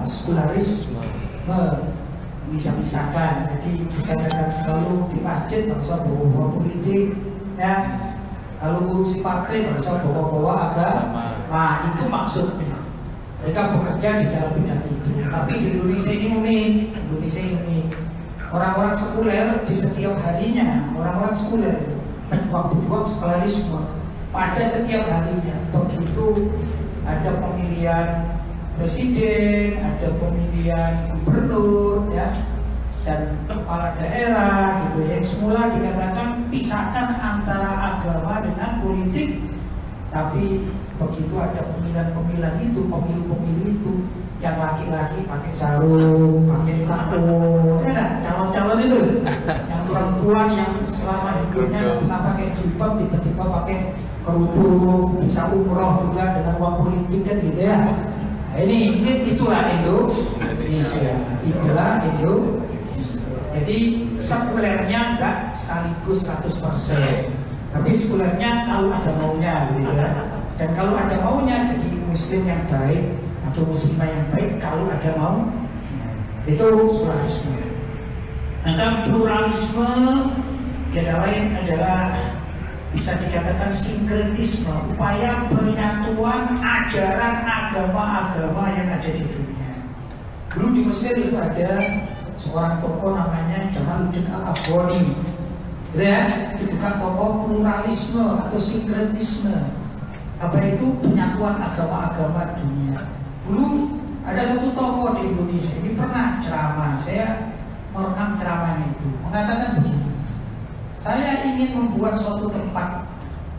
sekularisme. Bisa-misakan, jadi dikatakan kalau di masjid nggak usah bawa-bawa politik, ya. Kalau ngurusi partai nggak usah bawa-bawa agama. Nah, itu maksudnya. Mereka bekerja di dalam bidang itu. Tapi di Indonesia ini unik. Indonesia ini orang-orang sekuler di setiap harinya, orang-orang sekuler itu pejuang-pejuang sekularisme pada setiap harinya. Begitu ada pemilihan presiden, ada pemilihan gubernur, ya, dan kepala daerah, gitu ya. Semula dikatakan pisahkan antara agama dengan politik, tapi begitu ada pemilihan-pemilihan itu, pemilu-pemilu itu, yang laki-laki pakai sarung, pakai taku, ya, calon-calon itu, yang perempuan yang selama hidupnya pernah pakai jilbab tiba-tiba pakai kerudung, bisa umroh juga dengan uang politik kan gitu ya. Nah, ini itulah Indonesia, itulah Indonesia. Jadi sekulernya enggak sekaligus 100%, tapi sekulernya kalau ada maunya, gitu ya. Dan kalau ada maunya jadi muslim yang baik atau muslimah yang baik kalau ada mau, itu sekularisme. Nah, pluralisme yang lain adalah bisa dikatakan sinkretisme, upaya penyatuan ajaran agama-agama yang ada di dunia. Dulu di Mesir itu ada seorang tokoh namanya Jamaluddin Al-Afghani, ya, itu kan tokoh pluralisme atau sinkretisme. Apa itu? Penyatuan agama-agama dunia. Dulu ada satu tokoh di Indonesia ini pernah ceramah, saya merekam ceramahnya itu, mengatakan begini: saya ingin membuat suatu tempat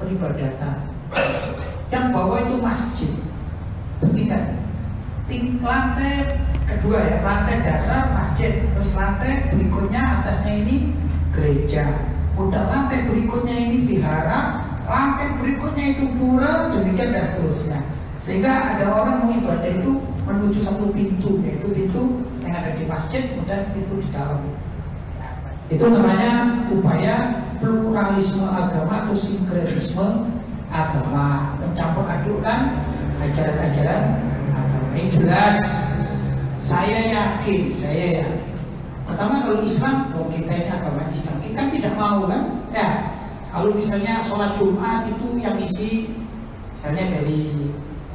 peribadatan yang bawah itu masjid bertingkat, lantai kedua ya, lantai dasar masjid, terus lantai berikutnya atasnya ini gereja, udah lantai berikutnya ini vihara, lantai berikutnya itu pura, demikian dan seterusnya. Sehingga ada orang mau ibadah itu menuju satu pintu, yaitu pintu yang ada di masjid, kemudian pintu di dalam. Itu namanya upaya pluralisme agama atau sinkretisme agama, mencampur adukkan ajaran-ajaran agama. Ini jelas, saya yakin. Pertama, kalau Islam, kita ini agama Islam, kita tidak mau kan? Ya, kalau misalnya sholat Jumat itu yang isi, misalnya dari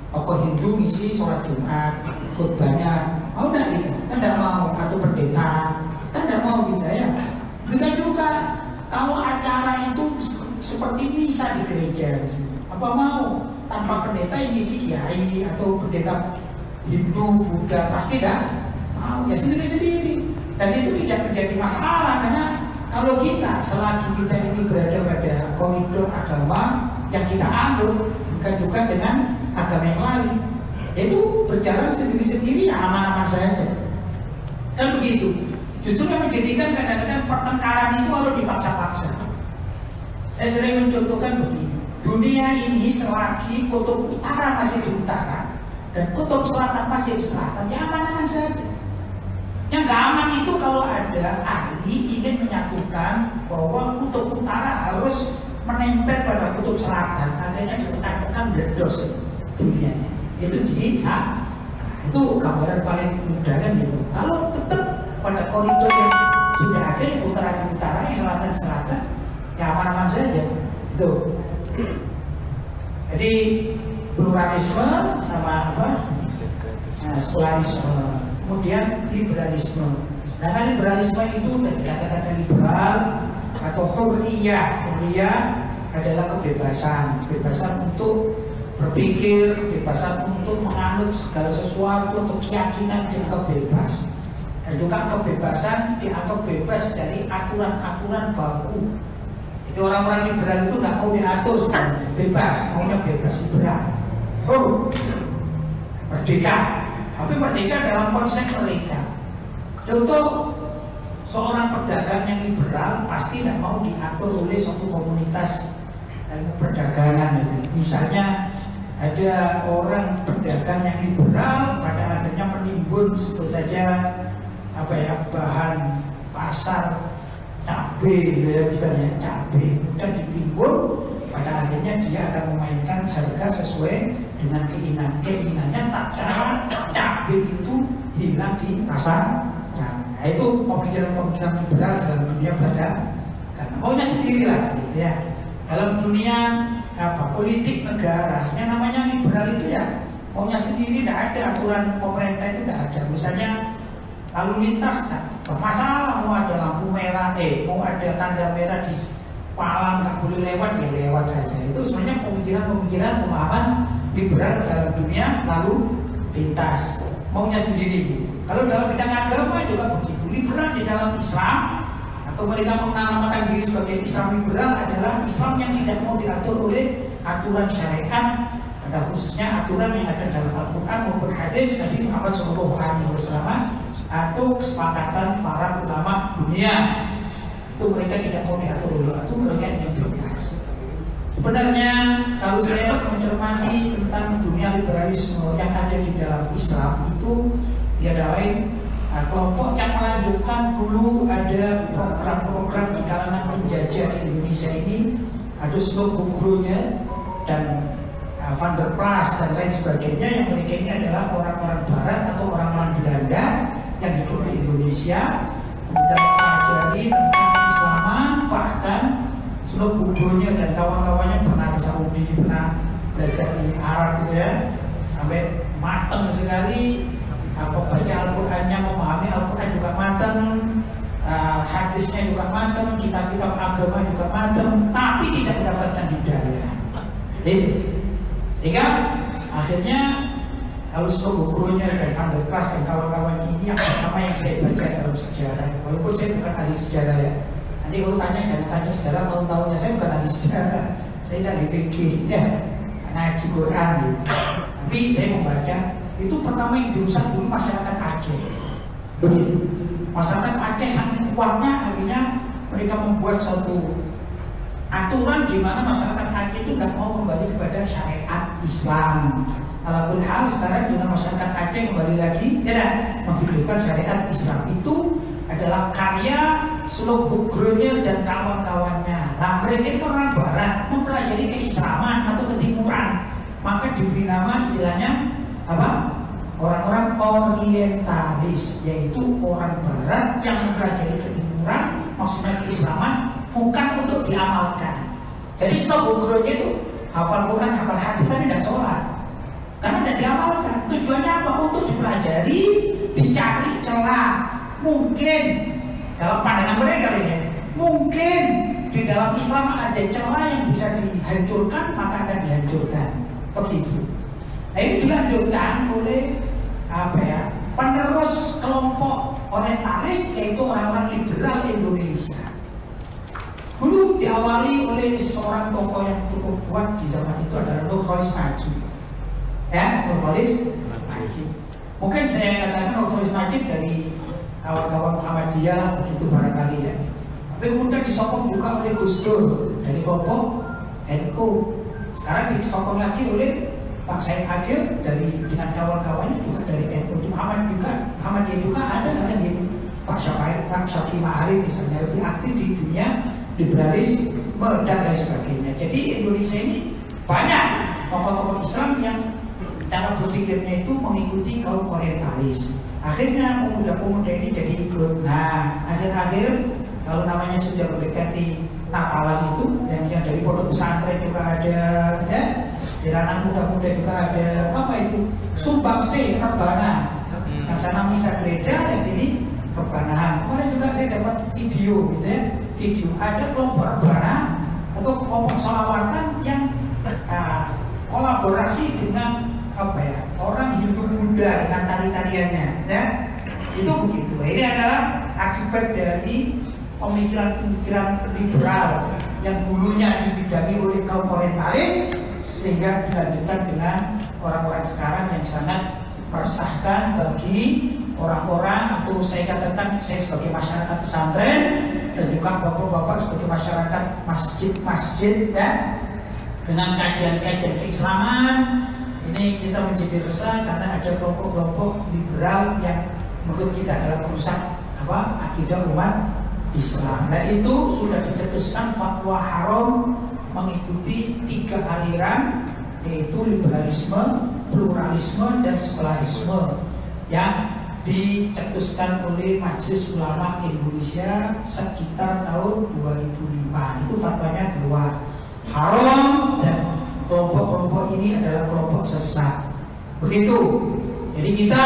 tokoh Hindu ngisi sholat Jumat, khutbahnya, mau nggak kita? Kan tidak mau, atau pendeta, kan tidak mau kita ya. Kita juga kalau acara itu seperti misa di gereja, apa mau tanpa pendeta yang ngisi kiai atau pendeta Hindu, Buddha, pasti tidak mau, ya sendiri-sendiri. Dan itu tidak menjadi masalah, karena kalau kita selagi kita ini berada pada koridor agama yang kita anut, bukan juga dengan agama yang lain, itu berjalan sendiri-sendiri, ya aman-aman saja. Kan begitu. Justru yang menjadikan kadang-kadang pertengkaran itu harus dipaksa-paksa. Saya sering mencontohkan begini: dunia ini selagi kutub utara masih di utara dan kutub selatan masih di selatan, ya aman-aman saja. Yang gak aman itu kalau ada ahli ingin menyatukan bahwa kutub utara harus menempel pada kutub selatan, akhirnya ditekan-tekan meledos dunianya. Itu jadi sah. Itu gambaran paling mudah kan gitu. Kalau tetap pada koridor yang sudah ada, yang utara di utara, yang selatan di selatan, ya aman-aman saja. Itu. Jadi pluralisme sama apa? Sekularisme. Kemudian liberalisme. Sedangkan liberalisme itu dari kata-kata liberal atau hurriyah. Hurriyah adalah kebebasan, kebebasan untuk berpikir, kebebasan untuk menganut segala sesuatu atau keyakinan dianggap bebas. Dan juga kebebasan dianggap bebas dari aturan-aturan baku. Jadi orang-orang liberal itu tidak mau diatur sebenarnya, bebas, maunya bebas, liberal, merdeka. Tapi merdeka dalam konsep mereka. Contoh, seorang pedagang yang liberal pasti tidak mau diatur oleh suatu komunitas perdagangan. Misalnya ada orang pedagang yang liberal, pada akhirnya menimbun sebut saja apa ya, bahan pasar cabai ya, misalnya cabai, dan ditimbun, pada akhirnya dia akan memainkan harga sesuai dengan keinginannya, tak cara cabai itu hilang di pasaran. Nah, itu pemikiran-pemikiran liberal dalam dunia perdagangan. Maunya sendirilah gitu ya. Dalam dunia politik negara, yang namanya liberal itu ya maunya sendiri, tidak ada aturan pemerintah, itu tidak ada. Misalnya lalu lintas, nah, bermasalah, mau ada lampu merah, mau ada tanda merah di palang nggak boleh lewat, dia lewat saja. Itu sebenarnya pemikiran-pemikiran pemahaman liberal dalam dunia lalu lintas, maunya sendiri gitu. Kalau dalam bidang agama juga begitu. Liberal di dalam Islam atau mereka menamakan diri sebagai Islam liberal adalah Islam yang tidak mau diatur oleh aturan syariat, pada khususnya aturan yang ada dalam Al-Quran maupun hadis Nabi Muhammad SAW atau kesepakatan para ulama dunia. Itu mereka tidak mau diatur oleh itu, mereka ingin bebas. Sebenarnya kalau saya mencermati tentang dunia liberalisme yang ada di dalam Islam itu tiada lain kelompok yang melanjutkan dulu ada program-program di kalangan penjajah di Indonesia ini, ada Slobodan Gurunya dan Van der Plas dan lain sebagainya, yang mereka ini adalah orang-orang Barat atau orang-orang Belanda yang hidup di Indonesia, kemudian mempelajari tentang keislaman, bahkan Slobodan Gurunya dan kawan-kawannya pernah ke Saudi, pernah belajar di Arab gitu ya, sampai matang sekali. Baca Al-Qurannya, memahami Al-Quran juga matang, hadisnya juga matang, kitab-kitab agama juga matang, tapi tidak mendapatkan hidayah. Sehingga akhirnya kalau Slobodan Gurunya dan Van der Plas dan kawan-kawannya ini yang pertama yang saya baca dalam sejarah, walaupun saya bukan ahli sejarah ya. Nanti kalau tanya, jangan tanya sejarah tahun-tahunnya, saya bukan ahli sejarah, saya ahli fikih ya, ngaji Quran gitu. Tapi saya membaca. Itu pertama yang dirusak dulu masyarakat Aceh. Begitu. Masyarakat Aceh saking kuatnya, akhirnya mereka membuat suatu aturan di mana masyarakat Aceh itu tidak mau kembali kepada syariat Islam. Walaupun hal sekarang juga masyarakat Aceh kembali lagi, tidak menghidupkan syariat Islam. Itu adalah karya Slobodan Gurunya dan kawan-kawannya. Nah, mereka itu orang Barat mempelajari keislaman atau ketimuran, maka diberi nama istilahnya apa? Orang-orang orientalis, yaitu orang Barat yang mempelajari ketimuran, maksudnya keislaman, bukan untuk diamalkan. Jadi Slobodan Gurunya itu hafal Quran, hafal hadis, tapi tidak sholat, karena tidak diamalkan. Tujuannya apa? Untuk dipelajari, dicari celah. Mungkin dalam pandangan mereka ini, mungkin di dalam Islam ada celah yang bisa dihancurkan, maka akan dihancurkan. Begitu. Nah, ini dilanjutkan oleh penerus kelompok orientalis, yaitu orang-orang liberal Indonesia. Dulu diawali oleh seorang tokoh yang cukup kuat di zaman itu adalah Nurholis Majid. Ya, Nurholis Majid. Mungkin saya katakan Nurholis Majid dari kawan-kawan Muhammadiyah begitu barangkali ya. Tapi kemudian disokong juga oleh Gus Dur dari kelompok NU. Sekarang disokong lagi oleh Pak Said Akil dengan kawan-kawannya juga dari NU. Muhammadiyah juga ada kan gitu. Pak Syafi'i Ma'arif misalnya lebih aktif di dunia liberalis dan lain sebagainya. Jadi Indonesia ini banyak tokoh-tokoh Islam yang cara berpikirnya itu mengikuti kaum orientalis. Akhirnya pemuda-pemuda ini jadi ikut. Nah, akhir-akhir kalau namanya sudah mendekati Natalan itu, yang dari pondok pesantren juga ada ya. Di anak muda-muda juga ada apa itu? Sumbangsi Rebana. Yang sana misa gereja, yang sini Rebanahan. Kemarin juga saya dapat video gitu ya. Video ada kelompok Rebana atau kelompok sholawatan yang kolaborasi dengan orang Hindu Buddha dengan tari-tariannya ya. Itu begitu. Ini adalah akibat dari pemikiran-pemikiran liberal yang dulunya dibidangi oleh kaum orientalis, sehingga dilanjutkan dengan orang-orang sekarang yang sangat meresahkan bagi orang-orang, atau saya katakan saya sebagai masyarakat pesantren dan juga bapak-bapak sebagai masyarakat masjid-masjid ya, dengan kajian-kajian keislaman. Ini kita menjadi resah karena ada kelompok-kelompok liberal yang menurut kita adalah perusak akidah umat Islam. Nah, itu sudah dicetuskan fatwa haram mengikuti 3 aliran, yaitu liberalisme, pluralisme, dan sekularisme, yang dicetuskan oleh Majelis Ulama Indonesia sekitar tahun 2005. Itu fatwanya keluar haram dan kelompok-kelompok ini adalah kelompok sesat. Begitu. Jadi kita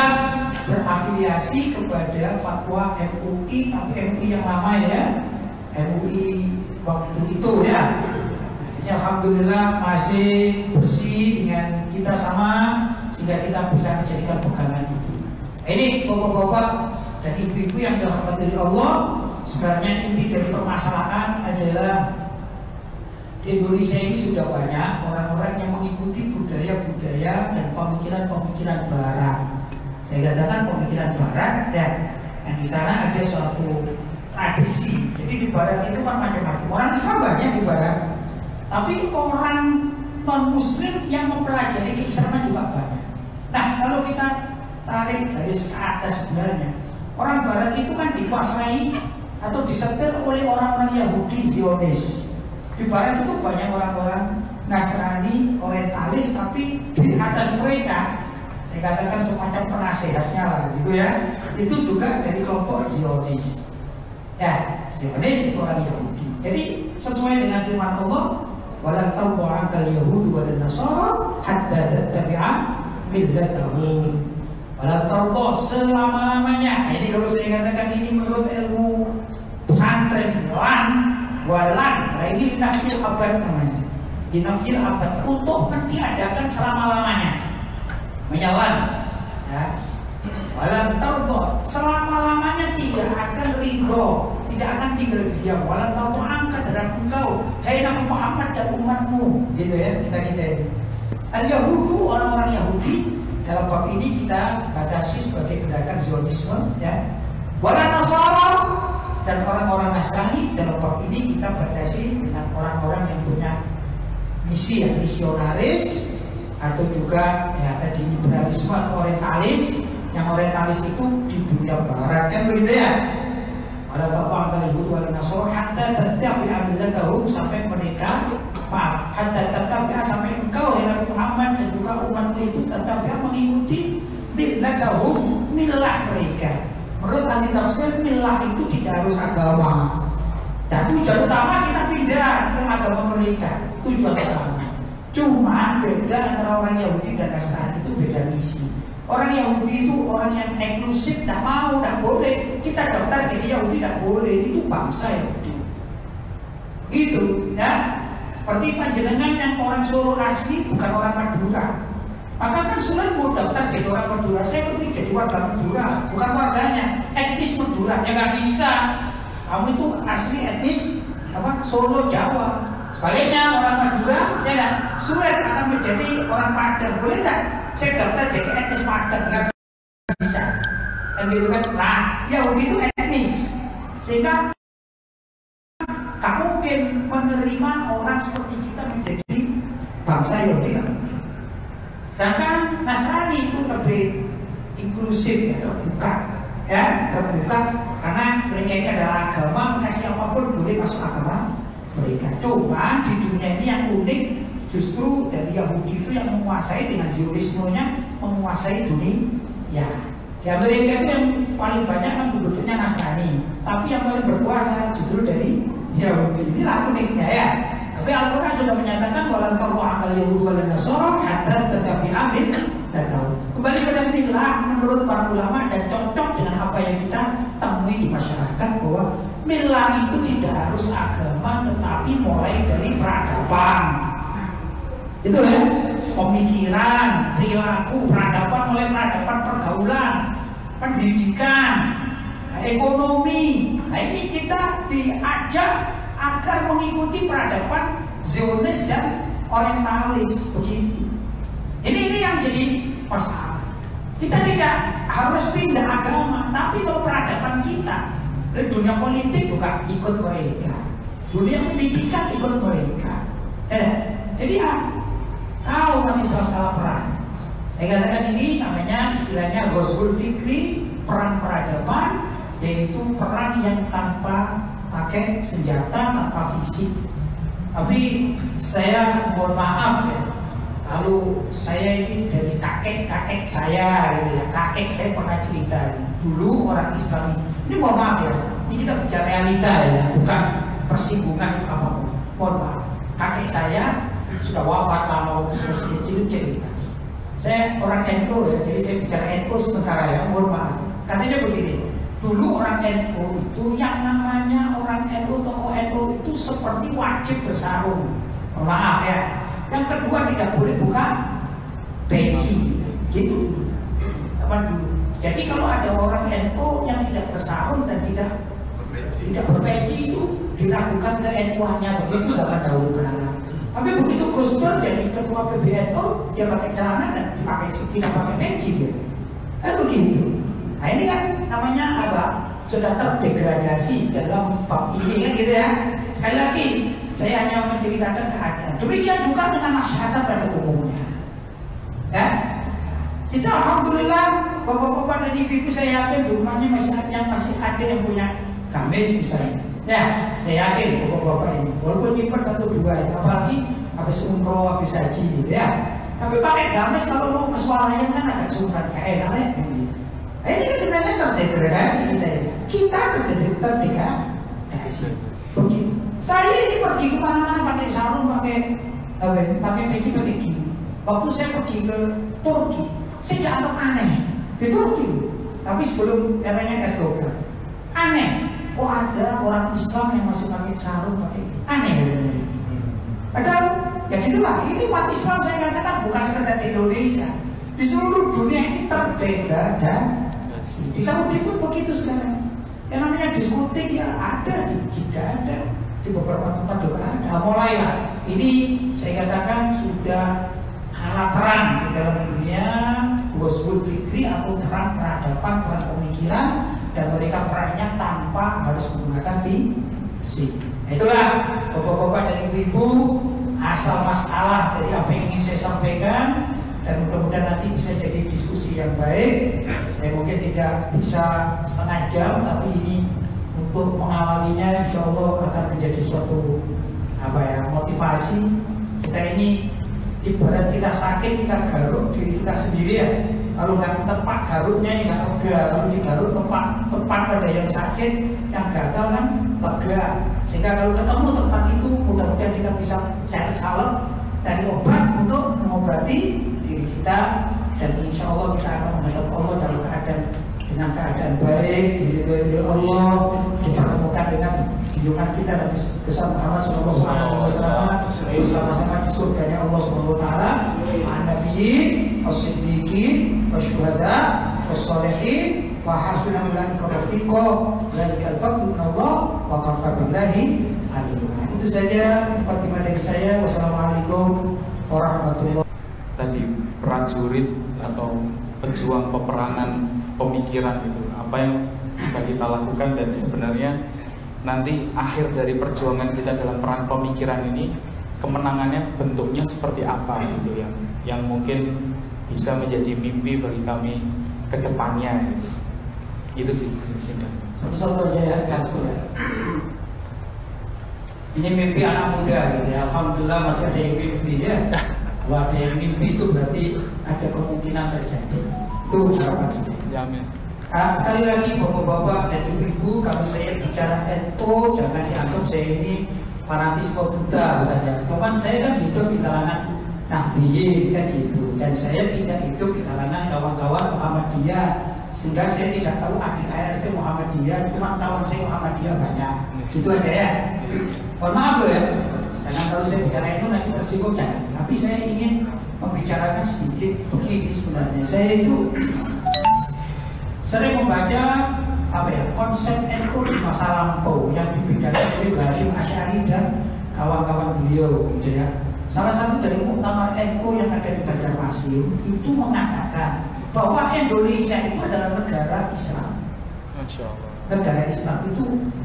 berafiliasi kepada fatwa MUI, tapi MUI yang lama ya, MUI waktu itu ya. Ya, alhamdulillah masih bersih dengan kita sama, sehingga kita bisa menjadikan pegangan itu. Ini bapak-bapak dan ibu-ibu yang dirahmati Allah, sebenarnya inti dari permasalahan adalah di Indonesia ini sudah banyak orang-orang yang mengikuti budaya-budaya dan pemikiran-pemikiran Barat. Saya katakan pemikiran Barat ya, yang di sana ada suatu tradisi. Jadi di Barat itu kan macam-macam. Orang Islam banyak di Barat, tapi orang non-Muslim yang mempelajari keislaman juga banyak. Nah, kalau kita tarik garis ke atas, sebenarnya orang Barat itu kan dikuasai atau disetir oleh orang-orang Yahudi Zionis. Di Barat itu banyak orang-orang Nasrani, Orientalis, tapi di atas mereka saya katakan semacam penasehatnya lah gitu ya, itu juga dari kelompok Zionis ya. Zionis itu orang Yahudi. Jadi sesuai dengan firman Allah, walan tarda ankal yahudu walan nasara hatta tattabi'a millatahum. Walan tarda selama-lamanya. Ini kalau saya katakan ini menurut ilmu pesantren, walan, nah ini nafil abad namanya. Dinafil abad untuk mentiadakan selama-lamanya, menyalan ya. Walan tarda selama-lamanya tidak akan ridho, tidak akan tinggal diam. Walan tarda angkat terhadap engkau, hai Nabi Muhammad dan umatmu, gitu ya. Kita ini al-Yahudu, orang-orang Yahudi. Dalam bab ini kita batasi sebagai gerakan Zionisme ya. Walan Nasara, dan orang-orang Nasrani. Dalam bab ini kita batasi dengan orang-orang yang punya misi ya, misionaris atau juga ya tadi liberalisme atau orientalis. Yang orientalis itu di dunia barat kan begitu ya. Ada taqwa kali itu wal nasara hatta tattabi'a millatahum, sampai mereka hatta tattabi'a, sampai engkau Nabi Muhammad dan juga umatmu itu tattabi'a mengikuti millatahum, milah mereka. Menurut ahli tafsir, milah itu tidak harus agama. Dan tujuan utama kita pindah ke agama mereka. Tujuan utama. Cuma beda antara orang Yahudi dan Nasrani, itu beda misi. Orang Yahudi itu orang yang eksklusif, tidak mau, tidak boleh. Kita daftar jadi Yahudi tidak boleh, itu bangsa Yahudi. Gitu ya. Seperti panjenengan yang orang Solo asli, bukan orang Madura. Maka kan sulit mau daftar jadi orang Madura. Saya lebih jadi warga Madura, bukan warganya, etnis Madura. Ya nggak bisa. Kamu itu asli etnis apa? Solo, Jawa. Sebaliknya orang Madura, ya nggak sulit akan menjadi orang Padang. Boleh nggak? Saya daftar jadi etnis Padang, nggak bisa. Dan gitu kan? Nah, Yahudi itu etnis, sehingga tak mungkin menerima orang seperti kita menjadi bangsa Yahudi. Sedangkan Nasrani itu lebih inklusif, ya, terbuka, karena mereka ini adalah agama, maka siapapun boleh masuk agama mereka. Cuma di dunia ini yang unik, justru dari Yahudi itu yang menguasai dengan Zionismenya, menguasai dunia. Ya, di Amerika itu yang paling banyak kan penduduknya Nasrani, tapi yang paling berkuasa justru dari Yahudi. Inilah uniknya ya. Tapi Al-Quran sudah menyatakan walan tarda ankal yahudu walan nasara hatta tattabi'a millatahum. Kembali pada milah menurut para ulama dan cocok dengan apa yang kita temui di masyarakat, bahwa milah itu tidak harus agama, tetapi mulai dari peradaban. Itu ya, pemikiran, perilaku, peradaban, mulai peradaban pergaulan, pendidikan, ekonomi. Nah ini kita diajak agar mengikuti peradaban Zionis dan orientalis begitu. Ini yang jadi masalah. Kita tidak harus pindah agama, tapi kalau peradaban kita, dunia politik juga ikut mereka, dunia pendidikan ikut mereka. Jadi ya, kalau masih salah perang. Saya katakan ini namanya istilahnya Ghazwul Fikri, perang peradaban, yaitu perang yang tanpa pakai senjata, tanpa fisik. Tapi saya mohon maaf ya, Lalu saya ini dari kakek saya gitu ya. Kakek saya pernah cerita dulu orang Islam ini mohon maaf ya, ini kita bicara realita ya, bukan persinggungan apapun. Mohon maaf, kakek saya sudah wafat lama waktu masih kecil cerita. Saya orang NU ya, jadi saya bicara NU sementara ya, mohon maaf. Katanya begini, dulu orang NU itu yang namanya orang NU, tokoh NU itu seperti wajib bersarung. Mohon maaf ya. Yang kedua tidak boleh buka peci, gitu. Apa dulu? Jadi kalau ada orang NU yang tidak bersarung dan tidak berpeci itu diragukan ke NU-nya, begitu zaman dahulu kala. Tapi begitu Gus Dur jadi ketua PBNU, dia pakai celana dan dipakai tidak pakai peci dia. Kan begitu. Nah ini kan namanya apa? Sudah terdegradasi dalam bab ini kan gitu ya. Sekali lagi saya hanya menceritakan keadaan. Demikian juga dengan masyarakat pada umumnya. Ya, kita alhamdulillah bapak-bapak dan ibu-ibu saya yakin di rumahnya masih ada yang punya gamis misalnya. Ya, saya yakin bapak-bapak ini walaupun nyimpen 1-2 ya, apalagi habis umroh, habis haji gitu ya. Tapi pakai gamis kalau mau ke swalayan kan agak sungkan, kayak enak ya gitu. Nah, ini kan sebenarnya terdegradasi kita ya. Kita terdegradasi. Begitu. Saya ini pergi kemana-mana pakai sarung, pakai peci, pakai gini. Waktu saya pergi ke Turki, saya tidak anggap aneh di Turki. Tapi sebelum eranya Erdogan, aneh. Oh ada orang Islam yang masih pakai sarung, pakai aneh. Padahal ya gitulah. Ini umat Islam saya katakan bukan sekedar di Indonesia, di seluruh dunia ini terdegradasi. Di Saudi pun begitu sekarang. Yang namanya diskotik ya ada di Jeddah, ada di beberapa tempat juga ada. Mulailah ini saya katakan sudah kalah perang di dalam dunia Ghazwul Fikri atau perang peradaban, perang pemikiran, dan mereka perangnya tanpa harus menggunakan fisik. Itulah bapak-bapak dan ibu-ibu asal masalah dari apa yang ingin saya sampaikan, dan mudah-mudahan nanti bisa jadi diskusi yang baik. Saya mungkin tidak bisa setengah jam, tapi ini untuk mengawalinya insya Allah akan menjadi suatu motivasi. Kita ini ibarat kita sakit, kita garuk diri kita sendiri ya. Kalau nggak tepat garuknya ya nggak lega. Kalau digaruk tepat pada yang sakit, yang gagal kan lega. Sehingga kalau ketemu tempat itu mudah-mudahan kita bisa cari salep, cari obat untuk mengobati diri kita, dan insya Allah kita akan menghadap Allah dalam dengan keadaan baik, diridhoi Allah, dipertemukan dengan junjungan kita Nabi besar Muhammad SAW bersama-sama di surganya Allah Subhanahu wa taala, an-nabiyyin, as-siddiqin, wasyuhada, was-shalihin, wa hasuna ulaika rafiqa, dzalikal fadlu minallah wa kafa billahi alima. Itu saja mukadimah dari saya. Wassalamualaikum warahmatullahi. Tadi prajurit atau pejuang peperangan pemikiran itu, apa yang bisa kita lakukan, dan sebenarnya nanti akhir dari perjuangan kita dalam perang pemikiran ini, kemenangannya bentuknya seperti apa gitu, yang mungkin bisa menjadi mimpi bagi kami ke depannya gitu. Itu sih singkat. Satu-satu aja ya, langsung ya. Ini mimpi anak muda gitu ya. Alhamdulillah masih ada yang mimpi ya. Kalau ada yang mimpi itu berarti ada kemungkinan terjadi. Itu harapan saya. Amin. Sekali lagi bapak-bapak dan ibu-ibu, kalau saya bicara NU jangan dianggap saya ini fanatisme buta, bukan ya. Cuman saya kan hidup di kalangan Nahdliyin kan gitu, dan saya tidak hidup di kalangan kawan-kawan Muhammadiyah, sehingga saya tidak tahu adik ayah itu Muhammadiyah, cuma kawan saya Muhammadiyah banyak. Gitu aja ya. Mohon maaf ya. Karena kalau saya bicara itu nanti tersinggung jangan. Tapi saya ingin membicarakan sedikit begini sebenarnya. Saya itu sering membaca konsep NU di masa lampau yang dibedakan oleh Hasyim Asy'ari dan kawan-kawan beliau gitu ya. Salah satu dari muktamar NU yang ada di Banjarmasin itu mengatakan bahwa Indonesia itu adalah negara Islam. Masya Allah. Negara Islam itu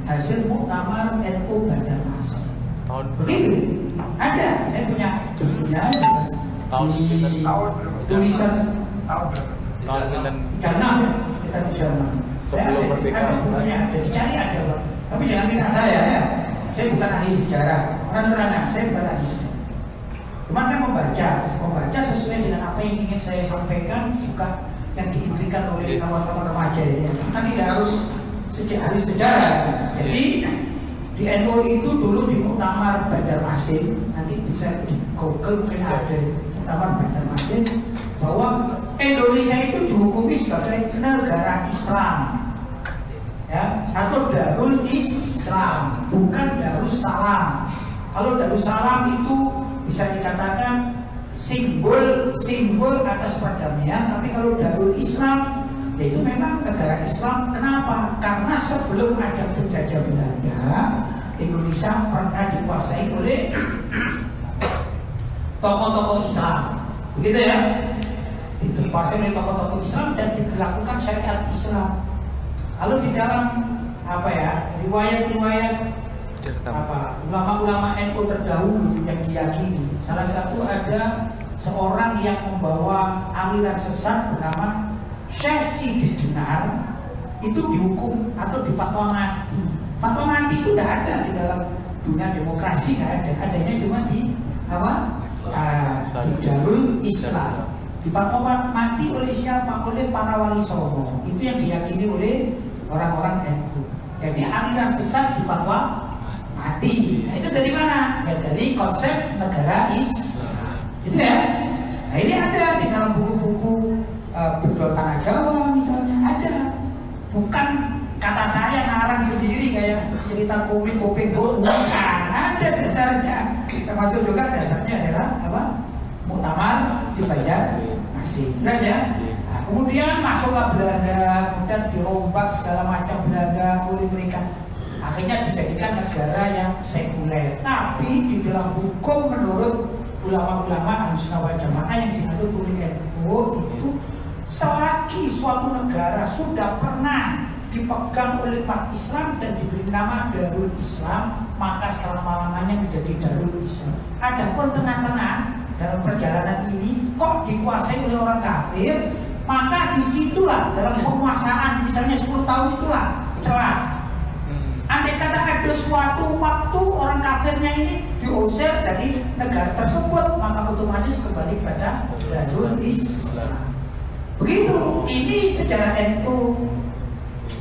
hasil muktamar NU Banjarmasin. Tahun begitu ada, saya punya tahun di tulisan tahun 36 ya, sekitar 36. Saya ada bukunya, ada dicari ada, tapi jangan minta saya ya. Saya bukan ahli sejarah, orang terangan, saya bukan ahli sejarah. Cuman kan membaca sesuai dengan apa yang ingin saya sampaikan, suka yang diinginkan oleh kawan-kawan remaja ini. Kita tidak harus hari sejarah. Jadi di NU itu dulu di Muktamar Banjarmasin, nanti bisa di Google mungkin ada Muktamar Banjarmasin, bahwa Indonesia itu dihukumi sebagai negara Islam, ya, atau Darul Islam, bukan Darussalam. Kalau Darussalam itu bisa dikatakan simbol atas perdamaian, tapi kalau Darul Islam itu memang negara Islam. Kenapa? Karena sebelum ada penjajah Belanda, Indonesia pernah dikuasai oleh tokoh-tokoh Islam, begitu ya? Dikuasai oleh tokoh-tokoh Islam dan diberlakukan syariat Islam. Lalu di dalam riwayat-riwayat ulama-ulama NU terdahulu yang diyakini, salah satu ada seorang yang membawa aliran sesat bernama Syekh Sidi Jenar, itu dihukum atau difatwa mati. Fatwa mati itu tidak ada di dalam dunia demokrasi, tidak ada. Adanya cuma di di Darul Islam. Difatwa mati oleh siapa? Oleh para wali songo. Itu yang diyakini oleh orang-orang NU. Jadi aliran sesat difatwa mati. Nah, itu dari mana? Ya dari konsep negara Islam. Itu ya. Nah, ini ada di dalam buku-buku Bedol Tanah Jawa misalnya, ada. Bukan kata saya ngarang sendiri kayak cerita komik bukan, ada dasarnya. Termasuk juga dasarnya adalah Muktamar di Banjarmasin. Jelas ya? Nah, kemudian masuklah Belanda, kemudian dirombak segala macam Belanda oleh mereka. Akhirnya dijadikan negara yang sekuler. Tapi di dalam hukum menurut ulama-ulama Ahlussunnah wal Jamaah yang dianut oleh NU itu, selagi suatu negara sudah pernah dipegang oleh umat Islam dan diberi nama Darul Islam, maka selama-lamanya menjadi Darul Islam. Adapun tengah-tengah dalam perjalanan ini kok dikuasai oleh orang kafir, maka disitulah dalam penguasaan misalnya 10 tahun itulah celah. Andai kata ada suatu waktu orang kafirnya ini diusir dari negara tersebut, maka otomatis kembali pada Darul Islam. Begitu, ini sejarah NU.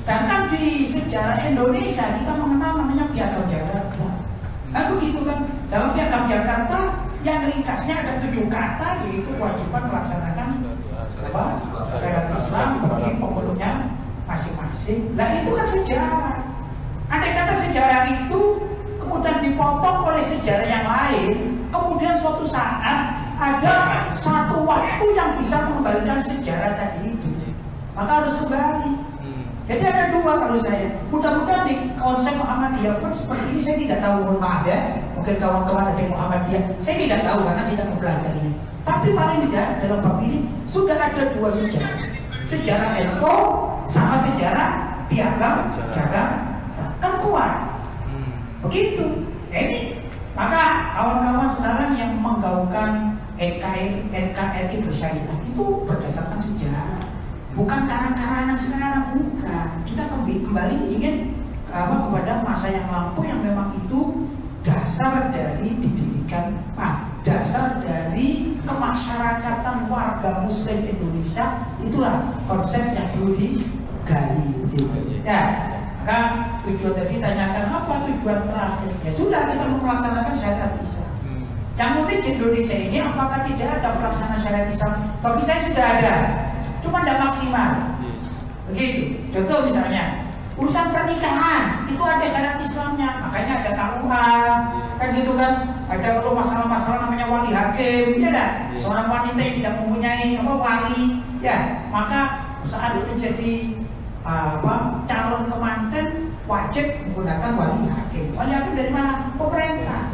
Bahkan di sejarah Indonesia kita mengenal namanya Piagam Jakarta. Nah begitu kan, dalam Piagam Jakarta yang ringkasnya ada 7 kata, yaitu kewajiban melaksanakan syariat Islam bagi pemeluknya masing-masing. Nah itu kan sejarah. Andai kata sejarah itu kemudian dipotong oleh sejarah yang lain, kemudian suatu saat ada satu waktu yang bisa mengembalikan sejarah tadi itu, maka harus kembali. Jadi ada 2 kalau saya. Mudah-mudahan di konsep Muhammadiyah pun seperti ini. Saya tidak tahu, mohon maaf ya. Mungkin kawan-kawan ada yang Muhammadiyah, saya tidak tahu karena tidak mempelajarinya. Tapi paling tidak dalam bab ini sudah ada 2 sejarah. Sejarah NU sama sejarah Piagam Jakarta. Kan kuat. Begitu. Ini maka kawan-kawan sekarang yang menggaungkan NKRI bersyariah itu berdasarkan sejarah, bukan karang-karangan sekarang, bukan. Kita kembali ingin kepada masa yang lampau yang memang itu dasar dari didirikan, dasar dari kemasyarakatan warga Muslim Indonesia. Itulah konsep yang perlu digali, gitu. Ya, maka tujuan tadi tanyakan apa tujuan terakhir? Ya sudah, kita melaksanakan syariat Islam. Yang unik di Indonesia ini, apakah tidak ada pelaksanaan syariat Islam? Bagi saya sudah ada, cuma tidak maksimal. Begitu. Contoh misalnya, urusan pernikahan itu ada syariat Islamnya, makanya ada KUA, kan gitu kan? Ada kalau masalah-masalah namanya wali hakim, ya dah. Seorang wanita yang tidak mempunyai wali, ya, maka saat menjadi calon kemanten wajib menggunakan wali hakim. Wali hakim dari mana? Pemerintah.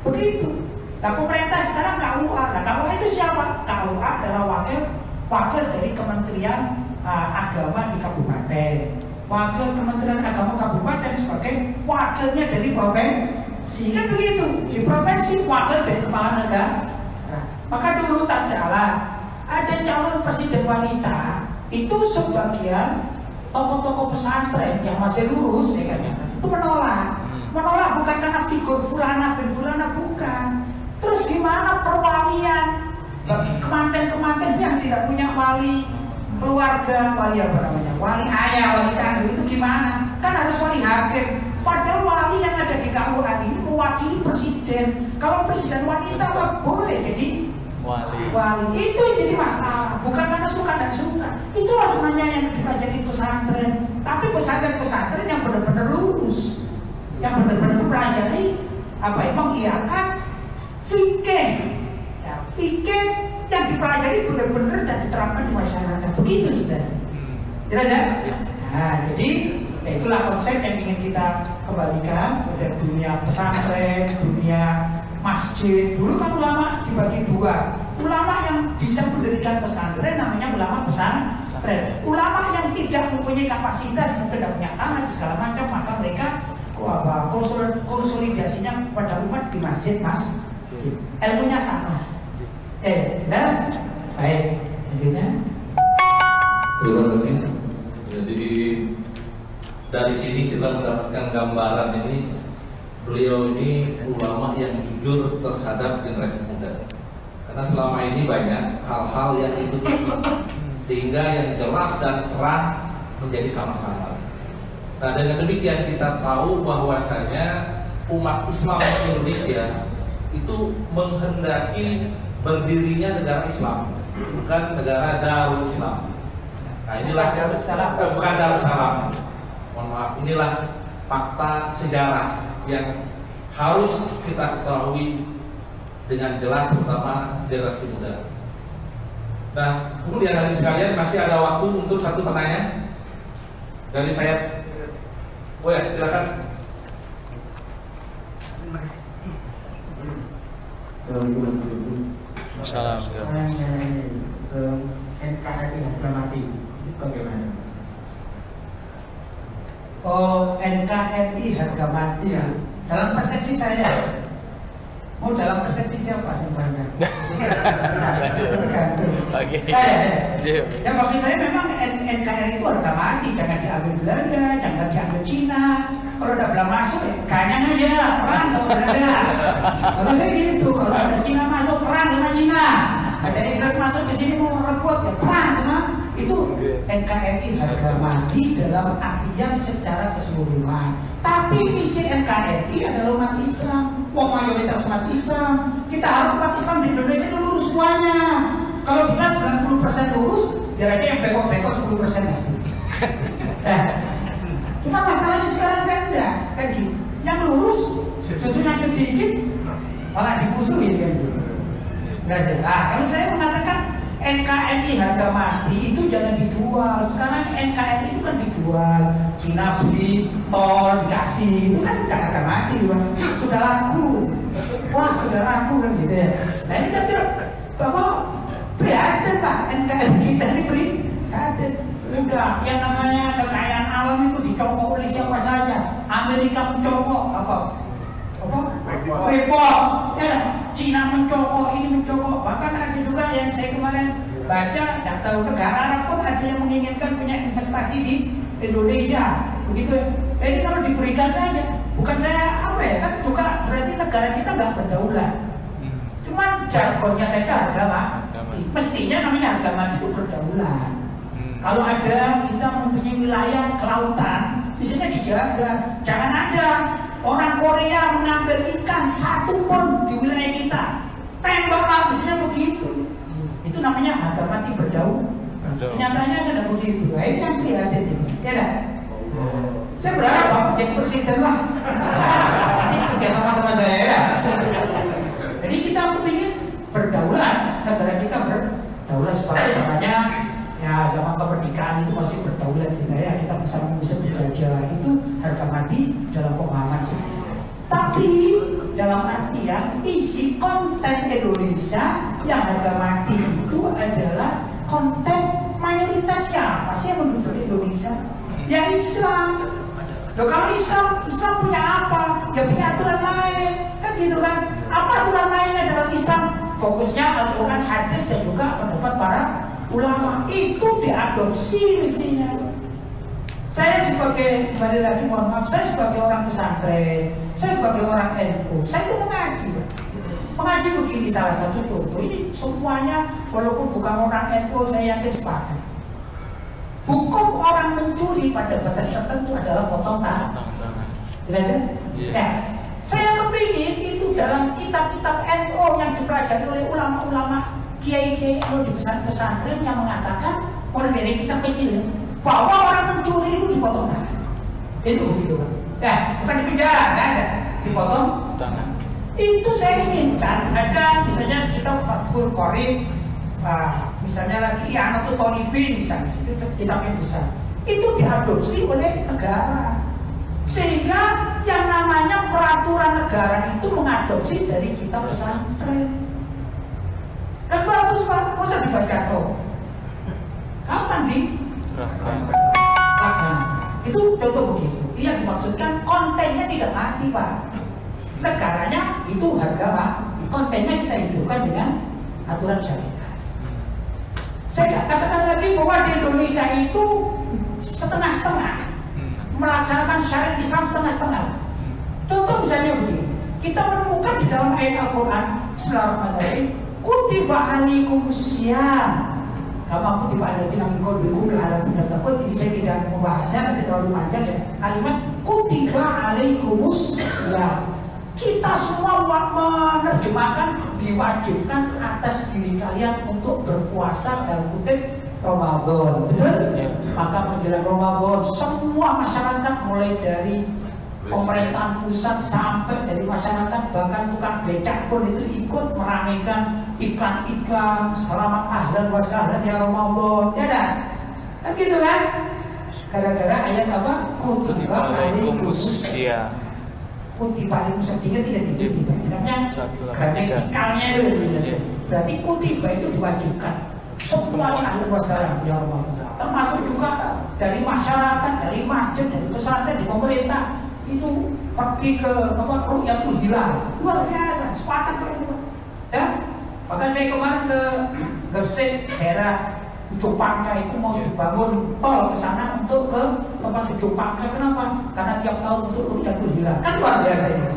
Begitu. Nah pemerintah sekarang KUA. Nah KUA itu siapa? KUA adalah wakil dari Kementerian Agama di kabupaten. Wakil Kementerian Agama kabupaten sebagai wakilnya dari provinsi. Kan begitu. Di provinsi wakil dari kepala negara. Nah, maka dulu tak kalah ada calon presiden wanita itu sebagian tokoh-tokoh pesantren yang masih lurus ya katakan itu menolak bukan karena figur fulana bin fulana, bukan. Terus gimana perwalian bagi kemanten-kemanten yang tidak punya wali keluarga, wali apa namanya, wali ayah, wali kandung, itu gimana? Kan harus wali hakim. Padahal wali yang ada di KUA ini mewakili presiden. Kalau presiden wanita apa boleh jadi wali. Itu yang jadi masalah, bukan karena suka dan suka. Itulah sebenarnya yang dipelajari pesantren. Tapi pesantren-pesantren yang benar-benar lurus, yang benar-benar mempelajari apa ya, mengiyakan fikih, ya, fikih yang dipelajari benar-benar dan diterapkan di masyarakat. Begitu sebenarnya. Jelas ya? Nah, jadi ya itulah konsep yang ingin kita kembalikan pada dunia pesantren, dunia masjid. Dulu kan ulama dibagi dua. Ulama yang bisa mendirikan pesantren namanya ulama pesantren. Ulama yang tidak mempunyai kapasitas, mungkin tidak punya tanah segala macam, maka mereka konsolidasinya pada umat di masjid. Ilmunya sama. Jelas? Baik. Lanjutnya. Terima kasih. Jadi dari sini kita mendapatkan gambaran ini, beliau ini ulama yang jujur terhadap generasi muda. Karena selama ini banyak hal-hal yang ditutupi, sehingga yang jelas dan terang menjadi sama-sama. Nah, dengan demikian kita tahu bahwasanya umat Islam Indonesia itu menghendaki berdirinya negara Islam, bukan negara Darul Islam. Nah, inilah bukan Darussalam. Mohon maaf, inilah fakta sejarah yang harus kita ketahui dengan jelas, terutama generasi muda. Nah, kemudian hadirin sekalian, masih ada waktu untuk satu pertanyaan dari saya. Oh ya, silakan. NKRI harga mati bagaimana? Oh, NKRI harga mati ya. Dalam persepsi saya, dalam persepsi siapa sebenarnya? Saya, ya bagi saya memang NKRI itu harga mati. Jangan diambil Belanda, jangan diambil Cina. Kalau udah belum masuk, kayaknya aja perang sama Belanda. Kalau saya gitu, kalau ada Cina masuk perang sama Cina, ada Inggris masuk ke sini mau merebut, ya perang sama itu. NKRI harga mati dalam artian secara keseluruhan. Tapi isi NKRI adalah umat Islam, mayoritas umat Islam. Kita harus umat Islam di Indonesia itu lurus semuanya. Kalau bisa 90% lurus, biar aja yang bengkok-bengkok 10% lagi. Cuma masalahnya sekarang kan enggak, kan gitu. Yang lurus, justru yang sedikit malah dimusuhin kan gitu. Kalau saya mengatakan NKRI harga mati itu jangan dijual. Sekarang NKRI itu kan dijual, Cina beli, tol dikasih, itu kan harga mati, Bang. Sudah laku. Wah, sudah laku kan gitu ya. Nah ini kan prihatin Pak, NKRI kita ini prihatin. Udah, yang namanya kekayaan alam itu dicokok oleh siapa saja. Amerika mencokok Freeport, ya, Cina mencokok, ini mencokok. Bahkan ada juga yang saya kemarin baca, tidak tahu negara Arab pun ada yang menginginkan punya investasi di Indonesia, begitu ya. Jadi kalau diberikan saja, bukan saya kan juga berarti negara kita nggak berdaulat. Cuman jargonnya saja harga mati. Mestinya namanya harga mati itu berdaulat. Kalau ada kita mempunyai wilayah kelautan, misalnya dijaga. Jangan ada orang Korea mengambil ikan satu pun di wilayah kita, tembak misalnya begitu. Itu namanya harga mati berdaulat. Kenyataannya ada begitu. Nah, ini yang prihatin ini, ya dah. Saya berharap Bapak jadi presiden lah. Ini kerja sama-sama saya ya. Jadi kita ingin berdaulat, negara kita berdaulat seperti namanya. Ya, zaman kemerdekaan itu masih berdaulat kita ya, kita bisa belajar, itu harga mati dalam pemahaman saya. Tapi dalam artian isi konten Indonesia yang harga mati itu adalah konten mayoritas siapa sih yang menduduk Indonesia? Ya Islam. Loh, kalau Islam punya apa? Ya punya aturan lain, kan gitu kan? Apa aturan lainnya dalam Islam? Fokusnya Al-Quran, hadis dan juga pendapat para ulama. Itu diadopsi mestinya. Saya sebagai, kembali lagi mohon maaf, saya sebagai orang pesantren, saya sebagai orang NU, saya itu mengaji. Mengaji begini salah satu contoh. Ini semuanya walaupun bukan orang NU saya yakin sepakat. Hukum orang mencuri pada batas tertentu adalah potong tangan. Jelas ya? Ya. Saya kepingin itu dalam kitab-kitab NU yang dipelajari oleh ulama-ulama kiai-kiai NU di pesantren yang mengatakan orang dari kitab kecil bahwa orang mencuri itu dipotong tangan. Itu begitu kan? Ya, bukan di penjara, nggak ada, dipotong tangan. Itu saya inginkan ada misalnya kita Fathul Qorib, misalnya lagi Anatu Tolibin misalnya, itu kitabnya besar. Itu diadopsi oleh negara, sehingga yang namanya peraturan negara itu mengadopsi dari kitab pesantren. Kan bagus Pak, masa dibaca toh? Kapan dilaksanakan? Itu contoh begitu. Yang dimaksudkan kontennya tidak mati Pak. Negaranya itu harga Pak. Kontennya kita hidupkan dengan aturan syariat. Saya katakan lagi bahwa di Indonesia itu setengah-setengah melaksanakan syariat Islam setengah-setengah. Contoh misalnya begini, kita menemukan di dalam ayat Al-Quran Bismillahirrahmanirrahim, kutiba alaikumusiyam kama kutiba alatina min qablikum la'allakum tattaqun. Ini saya tidak membahasnya, nanti terlalu panjang ya. Kalimat kutiba alaikumusiyam, kita semua menerjemahkan diwajibkan atas diri kalian untuk berpuasa dalam kutip Ramadan, betul? Ya. Maka menjelang Ramadan semua masyarakat mulai dari pemerintahan pusat sampai dari masyarakat bahkan tukang becak pun itu ikut meramaikan iklan-iklan selamat ahlan wa sahlan ya Ramadan, ya dah? Kan gitu kan? Gara-gara ayat apa? Kutiba alaikumusiyam. Kutiba alaikumusiyam tidak tiba. Namanya gramatikalnya itu. Berarti kutiba itu diwajibkan. Semuanya ahli wasallam ya Allah, termasuk juga dari masyarakat, dari masjid, dari pesantren, dari pemerintah itu pergi ke Ru'yatul Hilal, luar biasa, sepakat Pak itu ya. Bahkan saya kemarin ke Gresik, daerah Ujung Pangka itu mau dibangun tol ke sana untuk ke tempat Ujung Pangka. Kenapa? Karena tiap tahun untuk Ru'yatul Hilal, kan luar biasa itu,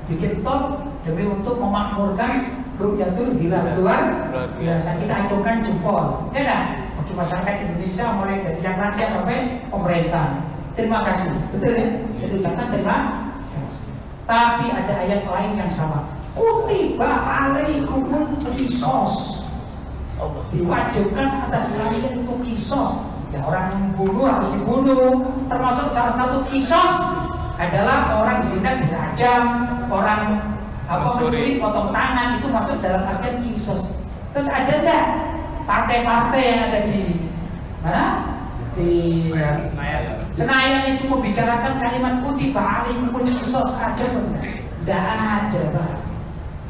bikin tol demi untuk memakmurkan Ru'yatul Hilal, luar biasa. Kita acungkan jempol, ya dah, bagi masyarakat Indonesia mulai dari yang rakyat sampai pemerintah. Terima kasih, betul ya? Jadi ucapkan terima kasih. Tapi ada ayat lain yang sama. Kutiba alaikumul qisas, diwajibkan atas kalian untuk qisas. Ya orang membunuh harus dibunuh. Termasuk salah satu qisas adalah orang zina dirajam, orang mencuri potong tangan, itu masuk dalam artian kisos. Terus ada enggak partai-partai yang ada di mana? Di Senayan itu membicarakan kalimat kutiba alaikumul qisas, ada benar? Enggak ada Pak.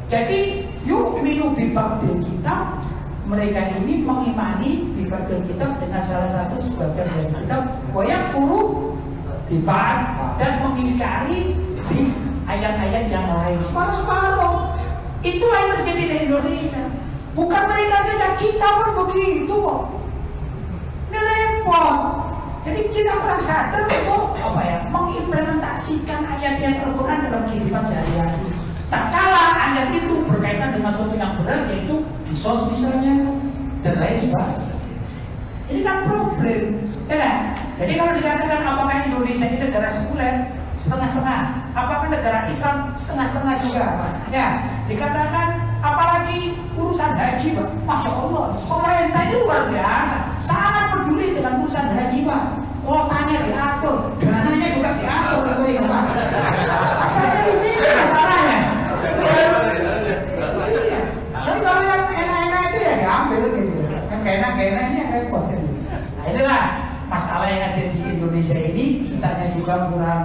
Jadi yuk minum bibadil kitab, mereka ini mengimani bibadil kitab dengan salah satu sebagian dari kitab wayak furu bibad dan mengingkari di ayat-ayat yang lain. Separuh-separuh. Itulah yang terjadi di Indonesia. Bukan mereka saja, kita pun begitu kok. Ini repot. Jadi kita kurang sadar untuk mengimplementasikan ayat-ayat Al-Quran dalam kehidupan sehari-hari. Tak kala ayat itu berkaitan dengan sesuatu yang benar, yaitu kisos misalnya dan lain sebagainya. Ini kan problem, ya. Jadi kalau dikatakan apakah Indonesia ini negara sekuler, setengah-setengah, apakah negara Islam setengah-setengah juga, ya. Dikatakan apalagi urusan haji, Pak. Masya Allah, pemerintah ini luar biasa, sangat peduli dengan urusan haji, Pak. Kuotanya diatur, dananya juga diatur, Pak. Saya di sini masalahnya. Iya. Jadi kalau yang enak-enak itu ya diambil gitu. Yang enak-enak ini repot gitu. Nah inilah masalah yang ada di Indonesia ini. Kitanya juga kurang